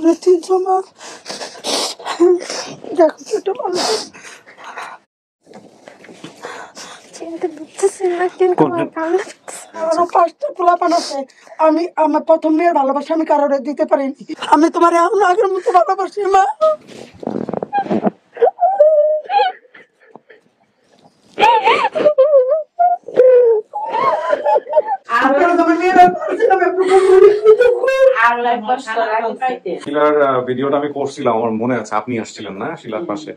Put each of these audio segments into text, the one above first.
আমরা 300 মাস দেখো ছোট মানুষ চিনতে পারতেছি না, কিন্তু আমার কান্না আমার 5টা পোলাপান আছে। আমি আমার প্রথম মেয়ের ভালোবাসা আমি কারোর দিতে পারিনি। আমি তোমার এখন আগের মতো ভালোবাসি মা। শিলার ভিডিওটা আমি করছিলাম, আমার মনে আছে আপনি আসছিলেন না শিলার পাশে,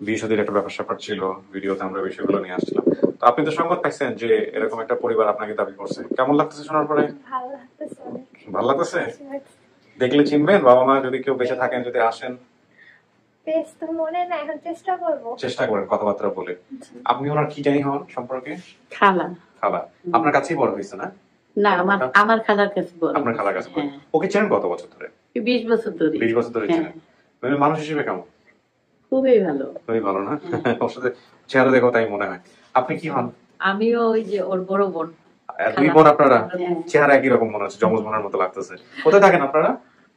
বিয়ে শাদীর একটা ব্যাপার স্যাপার ছিল, ভিডিওতে আমরা বিষয়গুলো নিয়ে আসছিলাম। তো আপনি তো সংবাদ পাইছেন যে এরকম একটা পরিবার আপনাকে দাবি করছে, কেমন লাগতেছে শোনার পরে? ভালো লাগতেছে। দেখলে চিনবেন বাবা মা যদি কেউ বেঁচে থাকেন, যদি আসেন? চেষ্টা করেন কথাবার্তা বলে। আপনি ওনার কি জানি হন সম্পর্কে? খালা। খালা। আপনার কাছেই বড় হয়েছে না? না, আমার খালার কাছে বড়। আপনার খালার কাছে বড়। ওকে চেনেন কত বছর ধরে? 20 বছর ধরে। 20 বছর ধরে চেনেন। মানুষ হিসেবে কেমন? খুবই ভালো। খুবই ভালো না? ওর সাথে চেহারা দেখো তাই মনে হয়। আপনি কি হন? আমিও ওই যে ওর বড় বোন। দুই বোন আপনারা? চেহারা একই রকম মনে হচ্ছে, যমজ বোনের মতো লাগতেছে। কোথায় থাকেন আপনারা?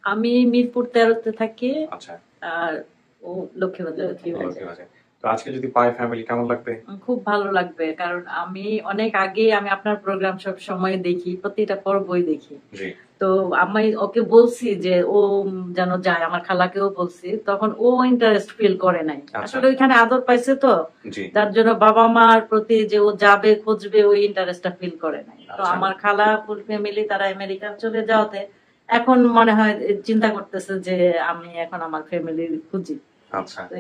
আমি মিরপুর 13-তে থাকি। আচ্ছা। আর ও লক্ষ্মীবাজারে। তো আজকে যদি পাই ফ্যামিলি কেমন লাগবে? খুব ভালো লাগবে, কারণ আমি অনেক আগে আমি আপনার প্রোগ্রাম সব সময় দেখি, প্রতিটা পর্বই দেখি। তো আমি ওকে বলছি যে ও যেন যায়, আমার খালাকেও বলছি, তখন ও ইন্টারেস্ট ফিল করে নাই। আসলে ওইখানে আদর পাইছে তো, তার জন্য বাবা মার প্রতি যে ও যাবে খুঁজবে ওই ইন্টারেস্টটা ফিল করে নাই। তো আমার খালা ফুল ফ্যামিলি তারা আমেরিকা চলে যাওয়াতে এখন মনে হয় চিন্তা করতেছে যে আমি এখন আমার ফ্যামিলি খুঁজি। আচ্ছা। তো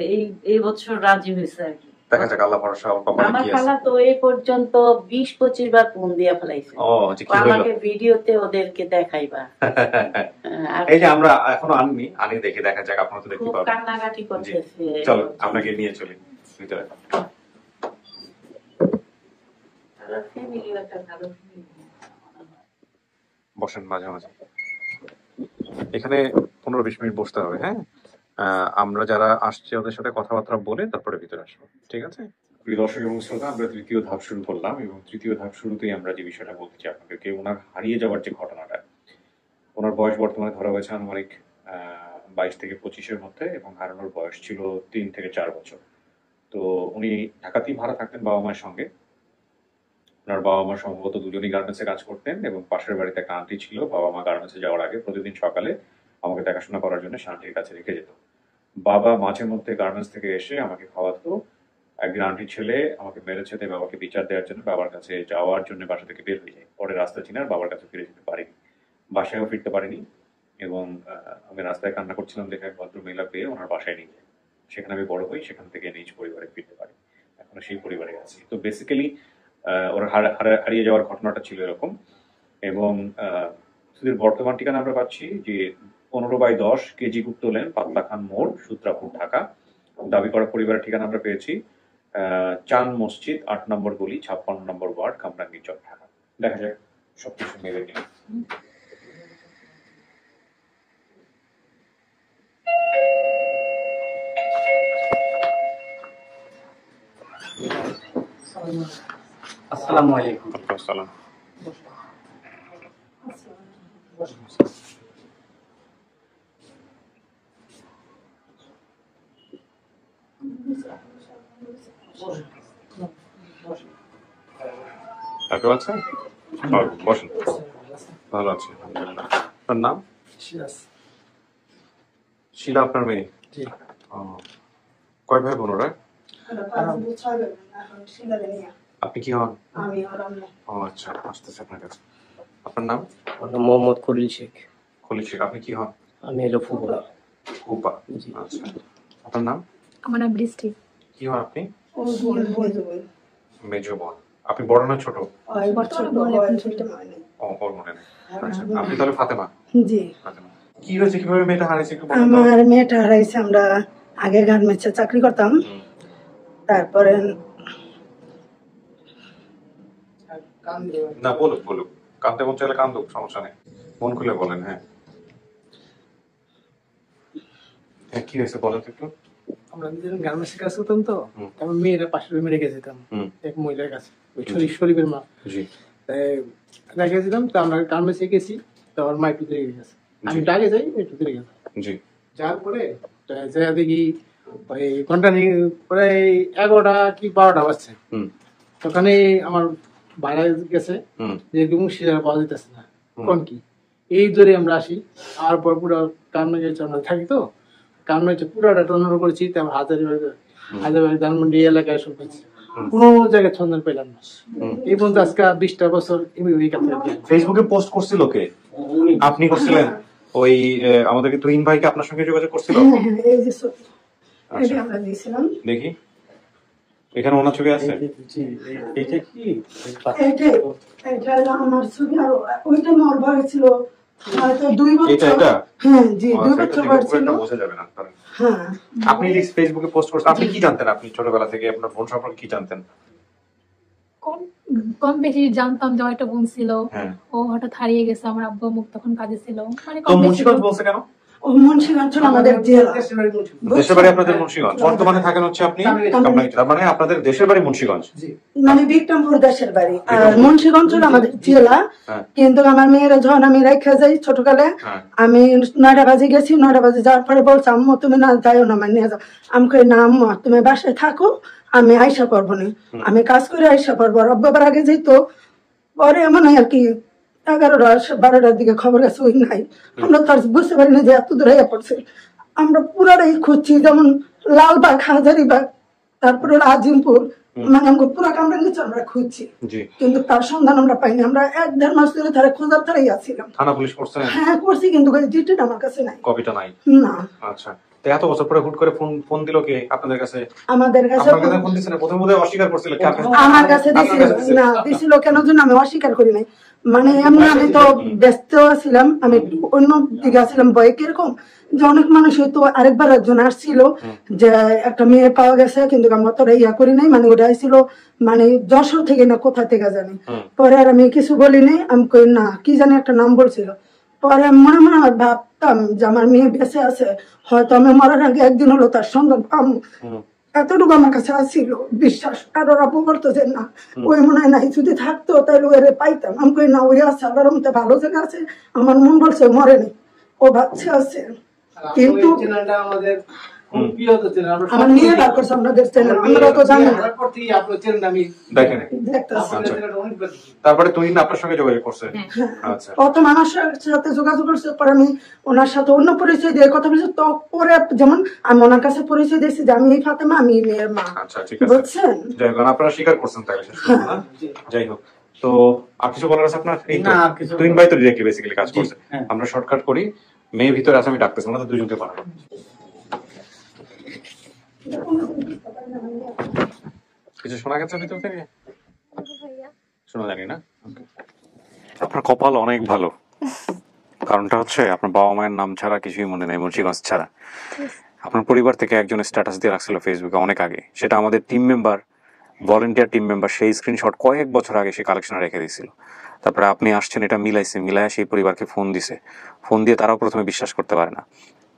এই বছর রাজি হয়েছে আর কি। দেখা যাক আল্লাহ ভরসা। আমার খালা তো এই পর্যন্ত 20-25 বার ফোন দিয়া ফেলাইছে। আমাকে ভিডিওতে ওদেরকে দেখাইবা। এই যে আমরা এখনো আনি দেখে দেখা যাক আপনারা তো দেখতে পাবেন। কান্নাকাটি করতেছে। চলো আপনাকে নিয়ে চলি ভিতরে। বসেন মাঝে মাঝে, এখানে 15-20 মিনিট বসতে হবে। হ্যাঁ, আমরা যারা আসছি ওদের সাথে কথাবার্তা বলে তারপরে ভিতরে আসবো, ঠিক আছে? প্রিয় দর্শক এবং শ্রোতা, আমরা তৃতীয় ধাপ শুরু করলাম এবং তৃতীয় ধাপ শুরুতেই আমরা যে বিষয়টা বলতে চাই আপনাদেরকে, ওনার হারিয়ে যাওয়ার যে ঘটনাটা। ওনার বয়স বর্তমানে ধরা হয়েছে আনুমানিক 22 থেকে 25-এর মধ্যে এবং হারানোর বয়স ছিল 3 থেকে 4 বছর। তো উনি ঢাকাতেই ভাড়া থাকতেন বাবা মায়ের সঙ্গে। ওনার বাবা মা সম্ভবত দুজনই গার্মেন্টসে কাজ করতেন এবং পাশের বাড়িতে একটা আন্টি ছিল। বাবা মা গার্মেন্টসে যাওয়ার আগে প্রতিদিন সকালে আমাকে দেখাশোনা করার জন্য আন্টির কাছে রেখে যেত। বাবা মাঝে মধ্যে গার্মেন্টস থেকে এসে আমাকে খাওয়াতো। একদিন আন্টির ছেলে আমাকে মেরেছে, তাই বাবাকে বিচার দেওয়ার জন্য বাবার কাছে যাওয়ার জন্য বাসা থেকে বের হয়ে যায়। পরে রাস্তা চিনার বাবার কাছে ফিরে যেতে পারিনি, বাসায়ও ফিরতে পারিনি এবং আমি রাস্তায় কান্না করছিলাম দেখে এক ভদ্র মহিলা পেয়ে ওনার বাসায় নিয়ে যায়। সেখানে আমি বড় হই, সেখান থেকে নিজ পরিবারে ফিরতে পারি, এখনো সেই পরিবারে আছি। তো বেসিক্যালি ওর হারিয়ে যাওয়ার ঘটনাটা ছিল এরকম। এবং সুধীর বর্তমান ঠিকানা আমরা পাচ্ছি যে 15/10 কেজি গুপ্ত লেন, পাতলা খান মোড়, সূত্রাপুর, ঢাকা। দাবি করা পরিবারের ঠিকানা আমরা পেয়েছি চান মসজিদ, 8 নম্বর গলি, 56 নম্বর ওয়ার্ড, কামরাঙ্গীর চক, ঢাকা। দেখা যাক সবকিছু মেলে কিনা। আসসালামু আলাইকুম। আসসালাম। আছেন? বসেন। ভালো আছি আলহামদুলিল্লাহ। আপনার নাম? শিলা আপনার মেয়ে? কয় ভাই বোন ওরা? আপনি কি হন? ও আচ্ছা, আসতেছে আপনার কাছে। আপনার নাম? মোহাম্মদ খলিল শেখ। খলিল শেখ। আপনি কি হন? আমি হলো ফুপা। ফুপা, আচ্ছা। আপনার নাম? আমার নাম বৃষ্টি। কি হন আপনি? মেজো বোন। আপনি বড় না ছোট? আপনি তাহলে ফাতেমা? জি। কি হয়েছে, কিভাবে মেয়েটা হারিয়েছে? আমার মেয়েটা হারাইছে, আমরা আগে গার্মেন্টসে চাকরি করতাম, তারপরে না বলুক বলুক, কাঁদতে মন চাইলে কান্দুক, সমস্যা নেই, মন খুলে বলেন। হ্যাঁ কি হয়েছে বলেন একটু। আমরা গার্মেন্টসে কাজ করতাম, তো আমার মেয়েরা পাশের রুমে রেখে যেতাম এক মহিলার কাছে, ওই শরীফের মা। রেখে যেতাম, তো আমরা গার্মেন্টসে গেছি, তো আমার মা একটু দেরি গেছে, আমি ডাকে যাই একটু দেরি গেছে। যার পরে যা দেখি ওই ঘন্টা প্রায় 11টা কি 12টা বাজছে। তখন আমার ভাড়া গেছে যে মুর্শিদাবাদ পাওয়া যেতেছে না, কোন কি এই ধরে আমরা আসি। আর পর পুরো কামনা গেছে, আমরা থাকি তো কামনা হচ্ছে পুরোটা টর্নার করেছি। তারপর হাজারবাড়ি ধানমন্ডি এলাকায় সব পেয়েছি, কোনো জায়গায় সন্ধান পেলাম না। এই পর্যন্ত আজকে 20টা বছর ফেসবুকে পোস্ট করছিল কে? আপনি করছিলেন? ওই আমাদেরকে তুহিন ভাইকে আপনার সঙ্গে যোগাযোগ করছিল? এই যে ছবি, এটা আমরা দিয়েছিলাম। দেখি এখানে ওনার ছবি আছে। এইটা কি এটা হলো আমার ছবি, আর ওইটা আমার বয়স ছিল হয়তো 2 বছর। এটা হ্যাঁ জি, 2 বছর বয়স ছিল। বোঝা যাবে না। হ্যাঁ, আপনি ফেসবুকে পোস্ট করছেন, আপনি কি জানতেন? আপনি ছোটবেলা থেকে আপনার বোন সম্পর্কে কি জানতেন? কম বেশি জানতাম যে একটা বোন ছিল, হ্যাঁ। ও হঠাৎ হারিয়ে গেছে। আমার আব্বু মুখ তখন কাজে ছিল, মানে তো মুন্সিগঞ্জ বলছে কেন? ও মুন্সিগঞ্জ আমাদের জেলা। দেশের বাড়ি আপনাদের মুন্সিগঞ্জ, বর্তমানে থাকেন হচ্ছে আপনি কামরাঙ্গীতে। তার মানে আপনাদের দেশের বাড়ি মুন্সিগঞ্জ? মানে বিক্রমপুর দেশের বাড়ি, আর মুন্সিগঞ্জ আমাদের জেলা। কিন্তু আমার মেয়েরা যখন আমি রেখে যাই ছোটকালে, আমি 9টা বাজে গেছি। 9টা বাজে যাওয়ার পরে বলছে আম্মু তুমি না যাইও না, মানে নিয়ে যাও। আমি কই না আম্মু তুমি বাসায় থাকো, আমি আইসা করবো না, আমি কাজ করে আইসা করবো। রব্বার আগে যেত, পরে এমন আর কি 11টা 12টার দিকে খবর গেছে ওই নাই। আমরা তো আর বুঝতে পারি না যে এত দূরে পড়ছে। আমরা পুরাটাই খুঁজছি, যেমন লালবাগ, হাজারিবাগ, তারপরে আজিমপুর, মানে আমরা পুরো কামরাঙ্গীর আমরা খুঁজছি, কিন্তু তার সন্ধান আমরা পাইনি। আমরা 1-1.5 মাস ধরে তারা খোঁজার তারাই আছিলাম। থানা পুলিশ করছেন? হ্যাঁ করছি, কিন্তু ডিটেইল আমার কাছে নাই, কপিটা নাই। না। আচ্ছা, তো এত বছর পরে হুট করে ফোন দিল কে আপনাদের কাছে? আমাদের কাছে। আপনার কাছে ফোন দিছেন? প্রথম বোধহয় অস্বীকার করছিল। আমার কাছে দিছিল না, দিছিল কেন যেন আমি অস্বীকার করি নাই। মানে এমনি আমি তো ব্যস্ত ছিলাম, আমি অন্য দিকে ছিলাম। ভয় কিরকম যে অনেক মানুষ হয়তো আরেকবার একজন আসছিল যে একটা মেয়ে পাওয়া গেছে, কিন্তু আমরা তো ইয়া করি নাই। মানে ওটা আসছিল মানে যশোর থেকে না কোথা থেকে জানি। পরে আর আমি কিছু বলিনি, আমি কই না কি জানি একটা নাম বলছিল। পরে মনে মনে আমার ভাবতাম যে আমার মেয়ে বেঁচে আছে, হয়তো আমি মরার আগে একদিন হলো তার সন্ধান পাবো। এতটুকু আমার কাছে আসছিল বিশ্বাস। আর ওরা বলতেছে না ওই মনে হয় নাই, যদি থাকতো তাহলে ওরে পাইতাম। আমি কই না ওই আছে, আল্লাহর রহমতে ভালো জায়গা আছে। আমার মন বলছে মরেনি, ও ভাবছে আছে। কিন্তু আমাদের আমার নিয়ে বার করছে আমাদের চ্যানেল, আমরা তো জানি না। দেখেন তারপরে তুই আপনার সঙ্গে যোগাযোগ করছে? আচ্ছা, প্রথম আমার সাথে যোগাযোগ করছে, পরে আমি ওনার সাথে অন্য পরিচয় দিয়ে কথা বলছি। তো পরে যেমন আমি ওনার কাছে পরিচয় দিয়েছি যে আমি এই ফাতেমা, আমি মেয়ের মা। আচ্ছা ঠিক আছে, বুঝছেন? যাই হোক, আপনারা স্বীকার করছেন তাহলে। যাই হোক, তো আর কিছু বলার আছে আপনার? এই তো তুহিন ভাই তো ডিরেক্টলি বেসিক্যালি কাজ করছে। আমরা শর্টকাট করি, মেয়ে ভিতরে আছে, আমি ডাকতেছি, ওনাদের দুজনকে পাঠাবো। কিছু শোনা গেছে ভিতর থেকে? শোনা জানি না। আপনার কপাল অনেক ভালো, কারণটা হচ্ছে আপনার বাবা মায়ের নাম ছাড়া কিছুই মনে নেই, মুন্সিগঞ্জ ছাড়া। আপনার পরিবার থেকে একজন স্ট্যাটাস দিয়ে রাখছিল ফেসবুকে অনেক আগে, সেটা আমাদের team member, volunteer team member, সেই স্ক্রিনশট কয়েক বছর আগে সে কালেকশনে রেখে দিয়েছিল। তারপরে আপনি আসছেন, এটা মিলাইয়া সেই পরিবারকে ফোন দিছে। ফোন দিয়ে তারাও প্রথমে বিশ্বাস করতে পারে না,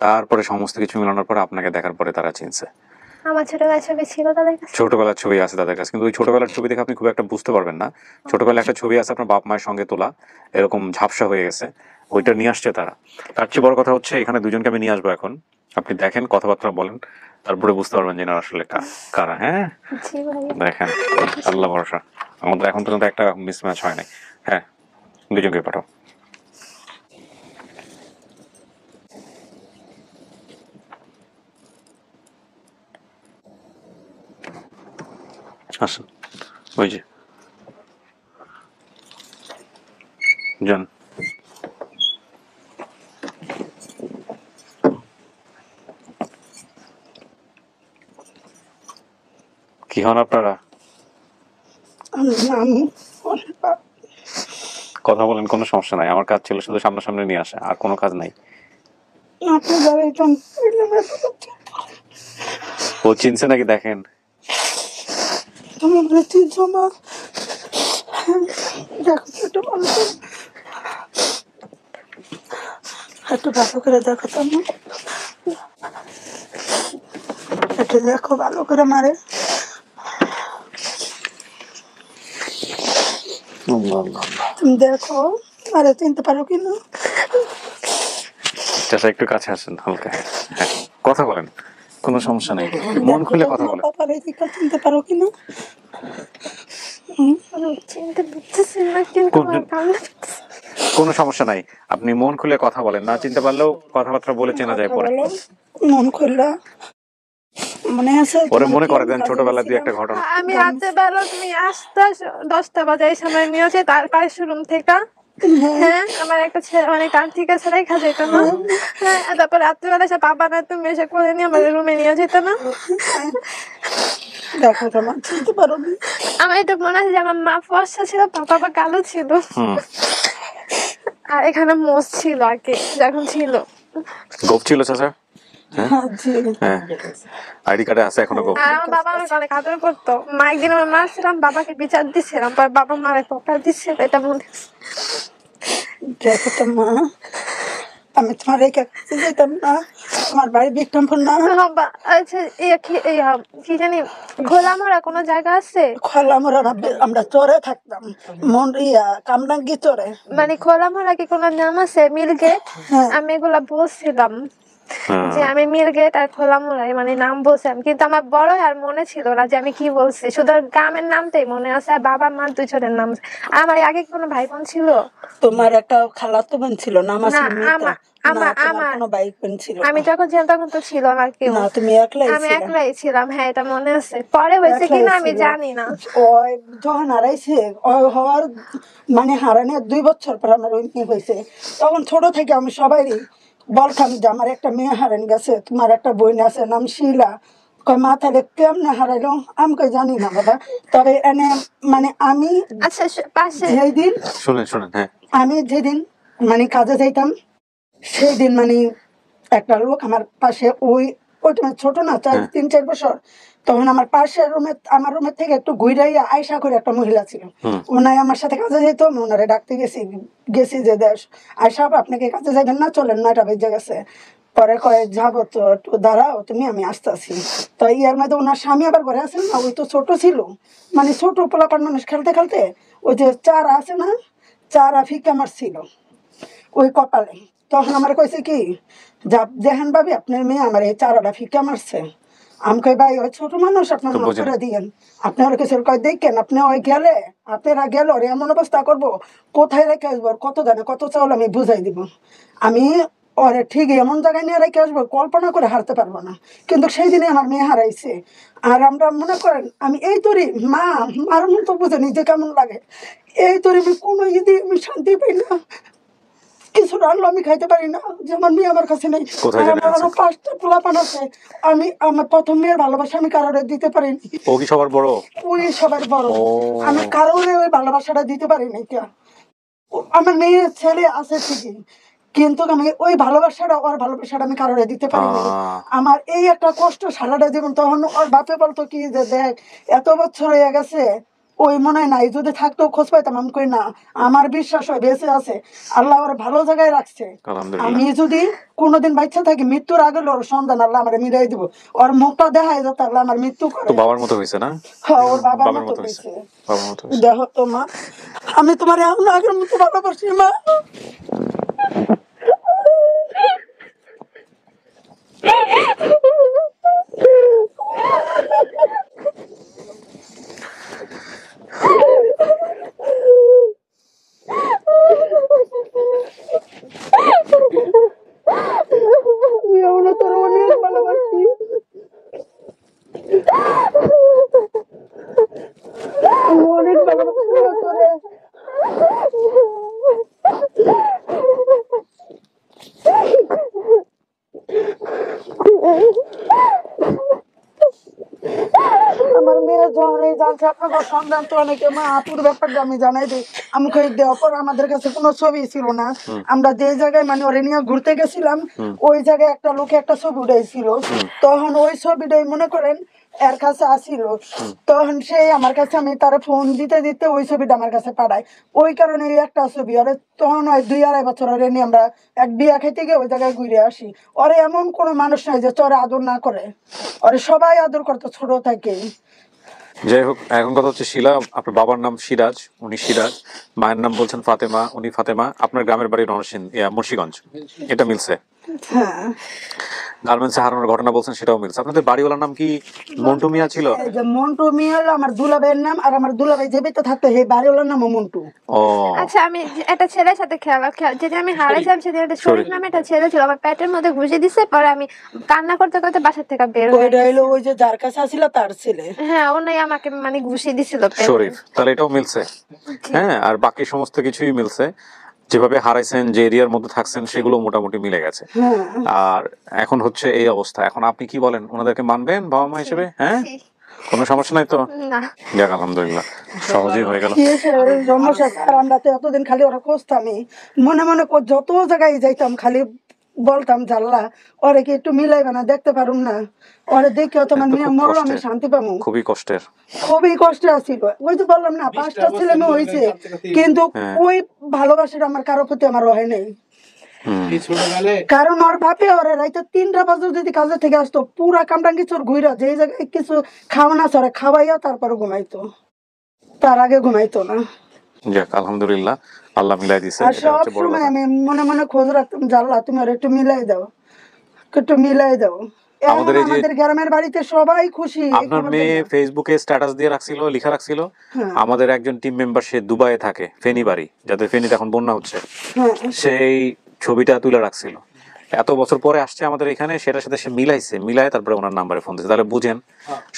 তারপরে সমস্ত কিছু মিলানোর পরে আপনাকে দেখার পরে তারা চিনছে। আমার ছোটবেলার ছবি ছিল তাদের কাছে, ছোটবেলার ছবি আছে তাদের কাছে, কিন্তু ওই ছোটবেলার ছবি দেখে আপনি খুব একটা বুঝতে পারবেন না। ছোটবেলায় একটা ছবি আছে আপনার বাপ মায়ের সঙ্গে তোলা, এরকম ঝাপসা হয়ে গেছে, ওইটা নিয়ে আসছে তারা। তার চেয়ে বড় কথা হচ্ছে এখানে দুজনকে আমি নিয়ে আসবো এখন, আপনি দেখেন, কথাবার্তা বলেন, তারপরে বুঝতে পারবেন যে না আসলে কারা। হ্যাঁ দেখেন, আল্লাহ ভরসা, আমাদের এখন পর্যন্ত একটা মিসম্যাচ হয় নাই। হ্যাঁ, দুজনকে পাঠাও। আসেন, ওই যে যান। কি হন আপনারা? কথা বলেন, কোনো সমস্যা নাই। আমার কাজ ছিল শুধু সামনাসামনি নিয়ে আসা, আর কোনো কাজ নাই। ও চিনছে নাকি দেখেন? একটু ভালো করে দেখো তো, একটু দেখো ভালো করে মারে। তুমি দেখো, আরে চিনতে পারো কিনা? চাচা একটু কাছে আসেন হালকা, হ্যাঁ কথা বলেন, কোনো সমস্যা নেই, মন খুলে কথা বলেন। চিনতে পারো কিনা? চিনতে পারতেছি না, কিন্তু আমার কান্না পাচ্ছে। কোনো সমস্যা নাই, আপনি মন খুলে কথা বলেন, না চিনতে পারলেও কথাবার্তা বলে চেনা যায় পরে। মন খুললা মনে আছে? ওরে মনে করে দেন ছোটবেলার দুই একটা ঘটনা। আমি রাতে বেলা তুমি আসতে 10টা বাজে এই সময় নিয়েছে তার পায়ে শোরুম থেকে। হ্যাঁ, আমার একটা ছেলে মানে কার থেকে আছে রেখা যেত না। হ্যাঁ, তারপর রাত্রিবেলা এসে বাবা না তুমি এসে করে নিয়ে আমার রুমে নিয়ে যেত না। দেখো তোমার চিনতে পারো নি? আমার এটা মনে আছে যে আমার মা ফর্সা ছিল, বাবা কালো ছিল, আর এখানে মোষ ছিল আগে যখন ছিল। গোপ ছিল চাচা? জি। হ্যাঁ, আইডি কার্ডে আছে এখনো গোপ। আর আমার বাবা আমাকে অনেক আদর করতো। মা একদিন আমার মারছিলাম, বাবাকে বিচার দিচ্ছিলাম, পর বাবা মারে পকার দিচ্ছিল, এটা মনে আছে। দেখো তো মা, আমি তোমার রেখে যেতাম না, আমার বাড়ি বিক্রমপুর না। আচ্ছা, কি জানি খোলামোড়া কোনো জায়গা আছে? খোলামোড়া না, আমরা চরে থাকতাম, মন কামরাঙ্গি চরে। মানে খোলামোড়া কি কোনো নাম আছে? মিলগেট? আমি এগুলা বলছিলাম যে আমি মিলগেট আর খোলামোড়াই মানে নাম বলছিলাম, কিন্তু আমার বড় আর মনে ছিল না যে আমি কি বলছি। শুধু গ্রামের নামটাই মনে আছে, আর বাবা মার দুজনের নাম। আমার আগে কোনো ভাই বোন ছিল? তোমার একটা খালাতো বোন ছিল না? কোনো ভাই বোন ছিল? আমি যখন ছিলাম তখন তো ছিল না কেউ। না, তুমি একলাই? আমি একলাই ছিলাম, হ্যাঁ এটা মনে আছে। পরে হয়েছে কিনা আমি জানি না। ওই যখন হারাইছে, ওই হওয়ার মানে হারানোর 2 বছর পর আমার ওই মেয়ে হয়েছে। তখন ছোট থেকে আমি সবাই বলতাম যে আমার একটা মেয়ে হারান গেছে, তোমার একটা বোন আছে নাম শিলা। কয় মা তাহলে কেমনে হারাইলো? আমি কই জানি না বাবা, তবে এনে মানে আমি আচ্ছা পাশে শুনেন শুনেন, হ্যাঁ আমি যেদিন মানে কাজে যাইতাম সেই দিন মানে একটা লোক আমার পাশে, ওই তোমার ছোট না, 3-4 বছর, তখন আমার পাশের রুমে, আমার রুমের থেকে একটু ঘুরাইয়া আয়সা করে একটা মহিলা ছিল, ওনাই আমার সাথে কাজে যেত। আমি ওনারে ডাকতে গেছি যে দেশ আয়সা আপনাকে কাজে যাবেন না, চলেন 9টা বেজে গেছে। পরে কয়ে যাবো তো, একটু দাঁড়াও তুমি, আমি আসতেছি। তো ইয়ার মধ্যে ওনার স্বামী আবার ঘরে আসেন না, ওই তো ছোট ছিল, মানে ছোট পোলাপান মানুষ খেলতে খেলতে ওই যে চারা আছে না, চারা ফিকা মারছিল ওই কপালে। তখন আমার কইছে কি, দেখেন ভাবি আপনার মেয়ে আমার এই চারাটা ফিকা মারছে। আমি কই ভাই ওই ছোট মানুষ, আপনার মাফ করে দিয়েন। আপনার কিছু কয় দেখেন, আপনি ওই গেলে আপনারা গেল এমন অবস্থা করবো, কোথায় রেখে আসবো, কত দামে কত চাউল আমি বুঝাই দিব। আমি ওরে ঠিক এমন জায়গায় নিয়ে রেখে আসবো, কল্পনা করে হারতে পারবো না। কিন্তু সেই দিনে আমার মেয়ে হারাইছে। আর আমরা মনে করেন আমি এই তরি মার মতো বুঝে নিজে কেমন লাগে, এই তরি আমি কোনো ঈদে আমি শান্তি পাই না, কিছু রান্না আমি খাইতে পারি না, যেমন মেয়ে আমার কাছে নেই। আমার আরো 5টা পোলাপান আছে, আমি আমার প্রথম মেয়ের ভালোবাসা আমি কারোর দিতে পারিনি। ও কি সবার বড়? ওই সবার বড়, আমি কারোর ওই ভালোবাসাটা দিতে পারিনি। আমার মেয়ে ছেলে আছে ঠিকই, কিন্তু আমি ওই ভালোবাসাটা, ওর ভালোবাসাটা আমি কারোর দিতে পারিনি। আমার এই একটা কষ্ট সারাটা জীবন। তখন ওর বাপে বলতো কি যে দেখ এত বছর হয়ে গেছে, ওই মনে হয় নাই, যদি থাকতো খোঁজ পাইতাম। আমি কই না, আমার বিশ্বাস হয় বেঁচে আছে, আল্লাহ ওর ভালো জায়গায় রাখছে। আমি যদি কোনোদিন বাচ্চা থাকি, মৃত্যুর আগে ওর সন্তান আল্লাহ আমার মিলাই দিব, ওর মুখটা দেখাই যেত আল্লাহ আমার মৃত্যু করে। বাবার মতো হয়েছে না? হ্যাঁ, ওর বাবার মতো হয়েছে। দেখো তো মা, আমি তোমার এখন আগের মতো ভালোবাসি মা। তোর অনেক ভালোবাসি, অনেক ভালোবাসি তোরে। আমার মেয়ে যখন এই জানছে আপনাদের সন্তান, তো অনেকে মা আপুর ব্যাপারটা আমি জানাই দিই। আমি কই দেওয়ার পর আমাদের কাছে কোনো ছবি ছিল না, আমরা যে জায়গায় মানে ওরে নিয়ে ঘুরতে গেছিলাম ওই জায়গায় একটা লোকে একটা ছবি উঠাইছিল। তখন ওই ছবিটাই মনে করেন এর কাছে আসিল, তখন সেই আমার কাছে, আমি তার ফোন দিতে দিতে ওই ছবিটা আমার কাছে পাঠায়। ওই কারণে একটা ছবি ওরে তখন ওই 2-2.5 বছর ওরে নিয়ে আমরা এক বিয়া খাইতে গিয়ে ওই জায়গায় ঘুরে আসি। ওরে এমন কোনো মানুষ নাই যে চরে আদর না করে, ওরে সবাই আদর করতো ছোট থেকে। যাই হোক, এখন কথা হচ্ছে শিলা, আপনার বাবার নাম সিরাজ, উনি সিরাজ, মায়ের নাম বলছেন ফাতেমা, উনি ফাতেমা, আপনার গ্রামের বাড়ি মুন্সিগঞ্জ, এটা মিলছে। হ্যাঁ, গার্মেন্টসে হারানোর ঘটনা বলছেন, সেটাও মিলছে। আপনাদের বাড়িওয়ালার নাম কি মন্টু মিয়া ছিল? এই যে মন্টু মিয়া হলো আমার দুলাভাইয়ের নাম, আর আমার দুলাভাই যে বেঁচে থাকতো সেই বাড়িওয়ালার নামও মন্টু। ও আচ্ছা, আমি একটা ছেলের সাথে যেদিন আমি হারাইছিলাম সেদিন একটা শরীফ নামে একটা ছেলে ছিল, আমার পেটের মধ্যে ঘুষি দিছে, পরে আমি কান্না করতে করতে বাসা থেকে বের হয়ে ওইটা হলো ওই যে যার কাছে আসিল তার ছেলে। হ্যাঁ, ওনাই আমাকে মানে ঘুষি দিছিল পেটে। শরীফ, তাহলে এটাও মিলছে। হ্যাঁ, আর বাকি সমস্ত কিছুই মিলছে, যেভাবে হারাইছেন, যে এরিয়ার মধ্যে থাকছেন, সেগুলো মোটামুটি মিলে গেছে। আর এখন হচ্ছে এই অবস্থা। এখন আপনি কি বলেন, ওনাদেরকে মানবেন বাবা মা হিসেবে? হ্যাঁ, কোনো সমস্যা নাই তো? না, যাক আলহামদুলিল্লাহ, সহজেই হয়ে গেল। সমস্যা স্যার, আমরা তো এতদিন খালি ওরা খুঁজতামই, মনে মনে যত জায়গায় যাইতাম খালি বলতাম জাল্লা ওরে কি একটু মিলাইবে না, দেখতে পারুম না, ওরে দেখে তোমার মেয়ে মরলো আমি শান্তি পাবো। খুবই কষ্টের, খুবই কষ্টে আসছিল। ওই যে বললাম না 5টা ছেলে মেয়ে হয়েছে, কিন্তু ওই ভালোবাসাটা আমার কারো প্রতি আমার হয় নাই। কারণ ওর বাপে ওরে রাইতে 3টা বাজে যদি কাজে থেকে আসতো, পুরা কামরাঙ্গিচর ঘুরা যে জায়গায় কিছু খাওয়ানো আছে ওরা খাওয়াইয়া তারপর ঘুমাইতো, তার আগে ঘুমাইতো না। যাক আলহামদুলিল্লাহ, আল্লাহ মিলাই দিছে। আর সব সময় আমি মনে মনে খোঁজ রাখতাম, জাল্লা তুমি আর একটু মিলাই দাও, একটু মিলাই দাও। আমাদের গ্রামের বাড়িতে সবাই খুশি। আপনার মেয়ে ফেসবুকে স্ট্যাটাস দিয়ে রাখছিল, লিখা রাখছিল, আমাদের একজন টিম মেম্বার সে দুবাইয়ে থাকে, ফেনী বাড়ি, যাদের ফেনীতে এখন বন্যা হচ্ছে, সেই ছবিটা তুলে রাখছিল। এত বছর পরে আসছে আমাদের এখানে, সেটার সাথে সে মিলাই তারপরে ওনার নাম্বারে ফোন দিয়েছে। তাহলে বুঝেন,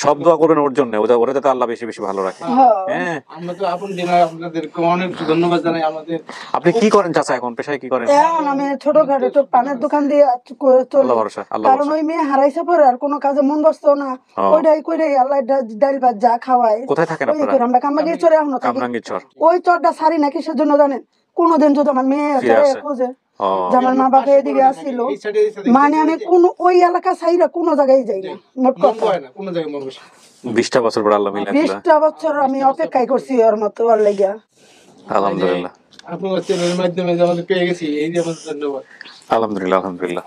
সব দোয়া করবেন ওর জন্য, ওরা যাতে আল্লাহ বেশি বেশি ভালো রাখে। হ্যাঁ, আমরা তো আপন দিনার আপনাদেরকে অনেক ধন্যবাদ জানাই। আমাদের আপনি কি করেন চাচা, এখন পেশায় কি করেন? এখন আমি ছোটখাটো একটু পানের দোকান দিয়ে চলি, আল্লাহ ভরসা, আল্লাহ কারণ ভরসা। ওই মেয়ে হারাইছে পরে আর কোনো কাজে মন বসতো না, ওইটাই করে আল্লাহ ডাইল ভাত যা খাওয়ায়। কোথায় থাকেন আপনারা? আমরা কামরাঙ্গীর চরে এখনো থাকি। কামরাঙ্গীর চর। ওই চরটা সারি না কিসের জন্য জানেন? কোনোদিন যদি আমার মেয়ে খোঁজে যে আমার মা বাবা এদিকে আসছিল, মানে আমি ওই এলাকা সাইরা কোনো জায়গায় যাই না, মোট কথা 20টা বছর পর আল্লাহ মিলাই দিল। 20টা বছর আমি অপেক্ষায় করছি ওর মতো, ওর লাগিয়া। আলহামদুলিল্লাহ, আপনার চ্যানেলের মাধ্যমে আমাদের পেয়ে গেছি, এই যে আমাদের ধন্যবাদ। আলহামদুলিল্লাহ, আলহামদুলিল্লাহ।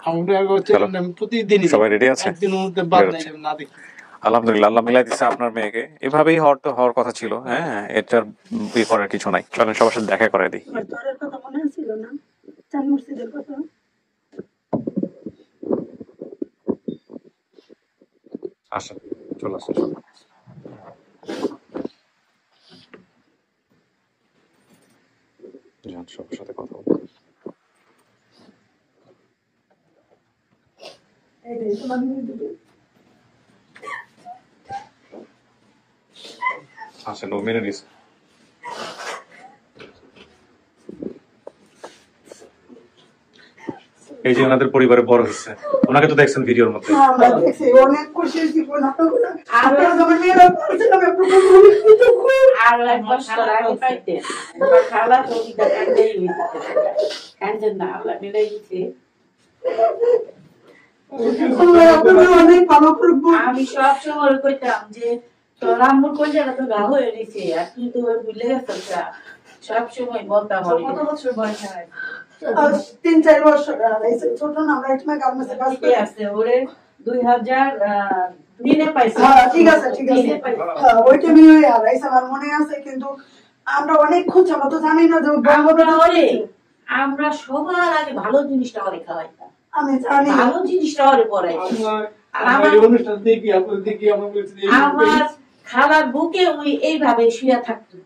আমরা প্রতিদিনই সবাই রেডি আছে? একদিনের মধ্যে বাদ নাই না দেখি। আলহামদুলিল্লাহ, আল্লাহ মিলাই দিচ্ছে আপনার মেয়েকে। এভাবেই হওয়ার কথা ছিল। হ্যাঁ, এটার করার কিছু নাই। চলেন সবার সাথে দেখা করে দিই। আমার তোরের কথা মনে ছিল না, চান মুর্শিদের কথা। আসেন, চলে আসেন। যান, সবার সাথে কথা বলবো। আসেন, ও মেনে নিছে। এই যে ওনাদের পরিবারে বড় হচ্ছে, ওনাকে তো দেখছেন ভিডিওর মধ্যে। আমরা দেখছি, অনেক খুশি হয়েছি। আপনারা যখন মেয়েরা বলছিলাম একটু খুশি। আর এক বছর আগে পাইতে খালা তো কান্দাই হইতে কান্দেন না, আল্লাহ মিলাই দিছে। আমি সব সময় কইতাম যে তোর আম্মুর কইটা তো গা হয়ে গেছে, আর তুই তো ভুলে গেছিস। সব সময় বলতাম। কত বছর বয়স হয়? 3-4 বছর ছোট না, আমরা একসময় গার্মেন্টসে কাজ করি। আছে ওরে 2003 পাইছে। ঠিক আছে, ঠিক আছে। ওইটা নিয়ে হারাইছে আমার মনে আছে, কিন্তু আমরা অনেক খুঁজ, আমরা তো জানি না যে আমরা সবার আগে ভালো জিনিসটা ওরে খাওয়াইতাম। আমি জানি ভালো জিনিসটা ওরে পড়াইতাম। আমার খালার বুকে ওই এইভাবে শুয়ে থাকতো।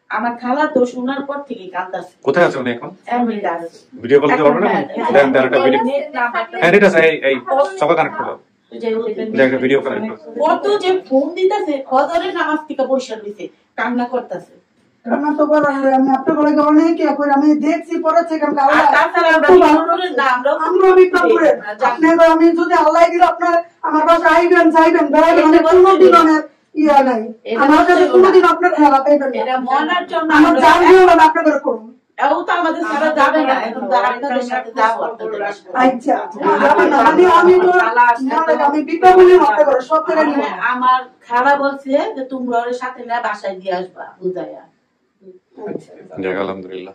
আমার খালা তো শোনার পর থেকে কাঁদতাছে। কোথায় আছে উনি এখন? আমেরিকা আছে। ভিডিও কল দিতে পারবেন না? দেন একটা ভিডিও। হ্যাঁ, এটা এই সবাই কানেক্ট করো। একটা ভিডিও কানেক্ট করো। কত যে ফোন দিতেছে, ফজরের নামাজ থেকে বসে দিতে কান্না করতেছে। কান্না তো করার, আমি আপনার বলে অনেক করে আমি দেখছি পড়াচ্ছে কেমন। আমি যদি আল্লাহ দিল আপনার আমার বাসা আইবেন যাইবেন বেড়াইবেন, কোনোদিন ইয়া নাই আমার কাছে, কোনোদিন আপনার খেলা পাইবেন আমার জান দিয়ে আপনাদের করুন। আমাদের সারা যাবে না, এখন আপনাদের সাথে যাবো। আচ্ছা, আমি বিকাবলি মনে করো সব জায়গায়। আমার খালা বলছে যে তোমরা ওর সাথে না বাসায় দিয়ে আসবা বুঝাইয়া। যাক আলহামদুলিল্লাহ।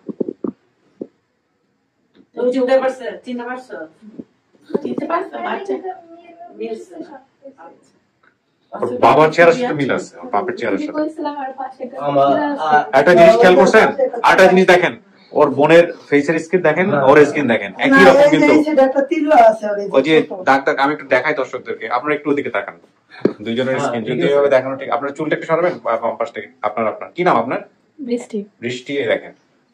তুমি চিনতে পারছো? চিনতে পারছো? চিনতে পারছো? আচ্ছা মিলছে না? ওর বাবার চেহারার সাথে মিল আছে, ওর বাপের চেহারার সাথে। কইছিলাম আর পাশে একটা আমার একটা জিনিস খেয়াল করছেন, আরেকটা জিনিস দেখেন, ওর বোনের ফেসের স্কিন দেখেন, ওর স্কিন দেখেন, একই রকম কিন্তু। ওই যে দাগ দাগ, আমি একটু দেখাই দর্শকদেরকে, আপনারা একটু ওদিকে তাকান, দুইজনের স্কিন যদি এইভাবে দেখানো ঠিক। আপনার চুলটা একটু সরাবেন বাম পাশ থেকে। আপনার কি নাম আপনার? বৃষ্টি। বৃষ্টি। এই দেখেন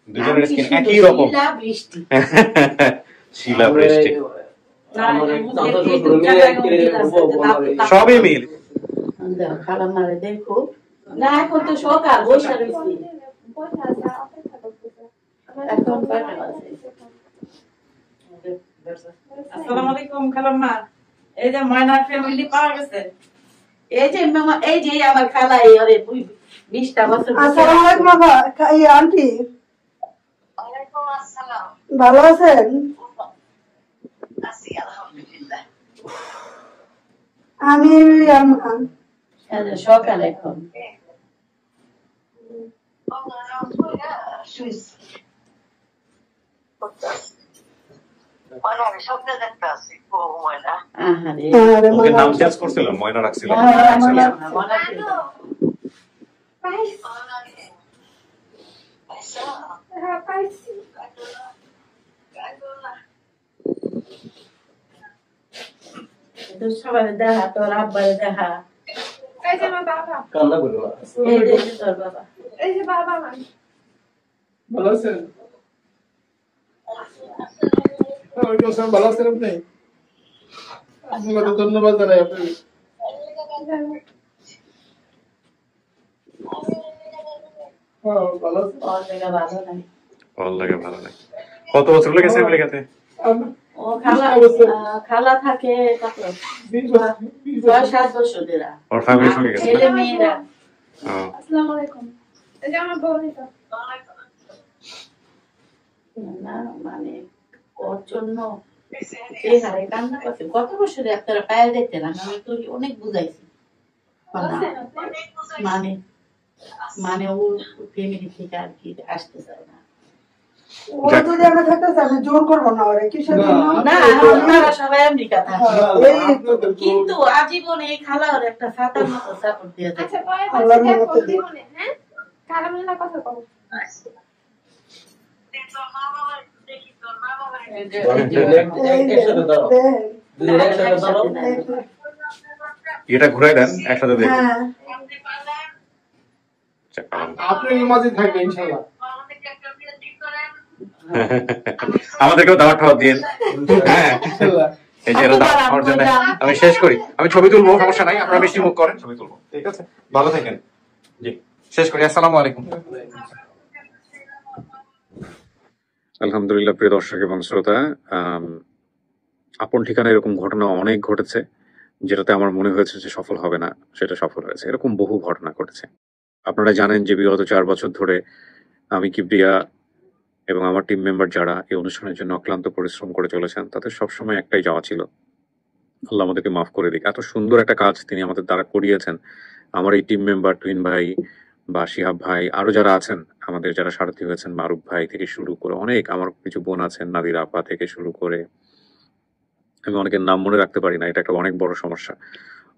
দুজনের স্কিন একই রকম। শিলা বৃষ্টি। শিলা বৃষ্টি, না, এই দুই জায়গায় মিল আছে, সবই মিল। খালাম্মারে দেখো। না, এখন তো সকাল, বসে রয়েছি। এখন কয়টা বাজে? আসসালামু আলাইকুম খালাম্মা। এই যে ময়নার ফ্যামিলি পাওয়া গেছে। এই যে মামা, এই যে আমার খালা, এই আরে 20টা বছর। আসসালামু আলাইকুম বাবা, এই আন্টি ভালো আছেন? আমি সকাল এখন। ওকে নাম চেঞ্জ করছিল, ময়না রাখছিল। সবাই দেখা, তোর আব্বারে দেখা। কান্না করো না। এই যে তোর বাবা। ভালো আছেন? ওয়ালাইকুম আসসালাম, ভালো আছেন আপনি? আপনাকে ধন্যবাদ জানাই। আপনি ভালো আছেন? ওর জায়গা ভালো নাই। ভালো লাগে, ভালো লাগে। কত বছর লেগেছে আমেরিকাতে? ও খালা থাকে কত? 6-7 বছর ধরে। ওর ফ্যামিলির সঙ্গে গেছে? ছেলে মেয়েরা। আসসালামু আলাইকুম। এই যে আমার বোন এটা। না মানে ওর জন্য এই হারে কান্না করছে। গত বছরে আপনারা পায়ে যেতে না, আমি তো অনেক বুঝাইছি। মানে মানে ও ফ্যামিলি থেকে আর কি আসতে চায় না। ওরা যদি আমরা থাকতেছে, আমি জোর করবো না ওরা, কিসের জন্য? না, আপনারা সবাই আমেরিকা থাকেন, কিন্তু আজীবন এই খালা ওর একটা ছাতার মতো সাপোর্ট দিয়ে থাকে। আচ্ছা পরে আল্লাহর বাচ্চা রহমতে দেখো দিবনে, হ্যাঁ? কালামেলা কথা কও। একসাথে দাও, দুজন একসাথে দাও। এটা ঘুরাই দেন, একসাথে দেখুন। হ্যাঁ, আপনি মাঝে থাকবেন ইনশাআল্লাহ। আমাদেরকেও দাওয়াত খাওয়া দিন। হ্যাঁ, ইনশাআল্লাহ। এই যে এরা দাওয়াত খাওয়ার জন্য আমি শেষ করি। আমি ছবি তুলবো, সমস্যা নাই, আপনারা মিষ্টি মুখ করেন, ছবি তুলবো। ঠিক আছে, ভালো থাকেন। জি, শেষ করি। আসসালামু আলাইকুম। আলহামদুলিল্লাহ, প্রিয় দর্শক এবং শ্রোতা, আপন ঠিকানা এরকম ঘটনা অনেক ঘটেছে, যেটাতে আমার মনে হয়েছে যে সফল হবে না, সেটা সফল হয়েছে। এরকম বহু ঘটনা ঘটেছে। আপনারা জানেন যে বিগত 4 বছর ধরে আমি, কিবরিয়া এবং আমার টিম মেম্বার যারা এই অনুষ্ঠানের জন্য অক্লান্ত পরিশ্রম করে চলেছেন, তাদের সবসময় একটাই চাওয়া ছিল, আল্লাহ আমাদেরকে মাফ করে দিক। এত সুন্দর একটা কাজ তিনি আমাদের দ্বারা করিয়েছেন। আমার এই টিম মেম্বার তুহিন ভাই বা শিহাব ভাই, আরো যারা আছেন আমাদের, যারা সারথি হয়েছেন, মারুফ ভাই থেকে শুরু করে অনেক, আমার কিছু বোন আছেন, নাদির আপা থেকে শুরু করে, আমি অনেকের নাম মনে রাখতে পারি না, এটা একটা অনেক বড় সমস্যা।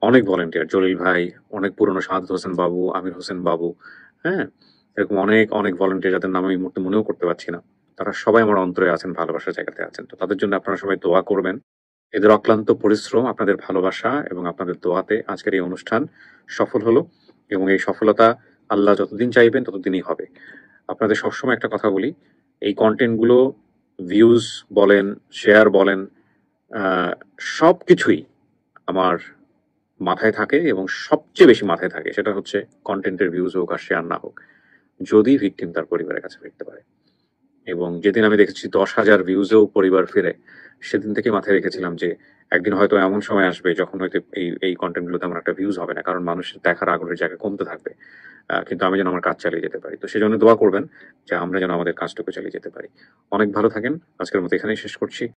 অনেক ভলেন্টিয়ার, জলিল ভাই, অনেক পুরনো শাহাদত হোসেন বাবু, আমির হোসেন বাবু, হ্যাঁ, এরকম অনেক অনেক ভলেন্টিয়ার যাদের নাম আমি এই মুহূর্তে মনেও করতে পারছি না, তারা সবাই আমার অন্তরে আছেন, ভালোবাসার জায়গাতে আছেন। তো তাদের জন্য আপনারা সবাই দোয়া করবেন। এদের অক্লান্ত পরিশ্রম, আপনাদের ভালোবাসা এবং আপনাদের দোয়াতে আজকের এই অনুষ্ঠান সফল হলো, এবং এই সফলতা আল্লাহ যতদিন চাইবেন ততদিনই হবে। আপনাদের সবসময় একটা কথা বলি, এই কন্টেন্টগুলো ভিউজ বলেন, শেয়ার বলেন, সবকিছুই আমার মাথায় থাকে, এবং সবচেয়ে বেশি মাথায় থাকে সেটা হচ্ছে কন্টেন্টের ভিউজ হোক আর শেয়ার না হোক, যদি ভিকটিম তার পরিবারের কাছে ফিরতে পারে। এবং যেদিন আমি দেখেছি 10,000 ভিউজেও পরিবার ফিরে, সেদিন থেকে মাথায় রেখেছিলাম যে একদিন হয়তো এমন সময় আসবে যখন হয়তো এই কন্টেন্টগুলোতে আমার একটা ভিউজ হবে না, কারণ মানুষের দেখার আগ্রহের জায়গা কমতে থাকবে। কিন্তু আমি যেন আমার কাজ চালিয়ে যেতে পারি। তো সেজন্য দোয়া করবেন যে আমরা যেন আমাদের কাজটুকু চালিয়ে যেতে পারি। অনেক ভালো থাকেন। আজকের মতো এখানেই শেষ করছি।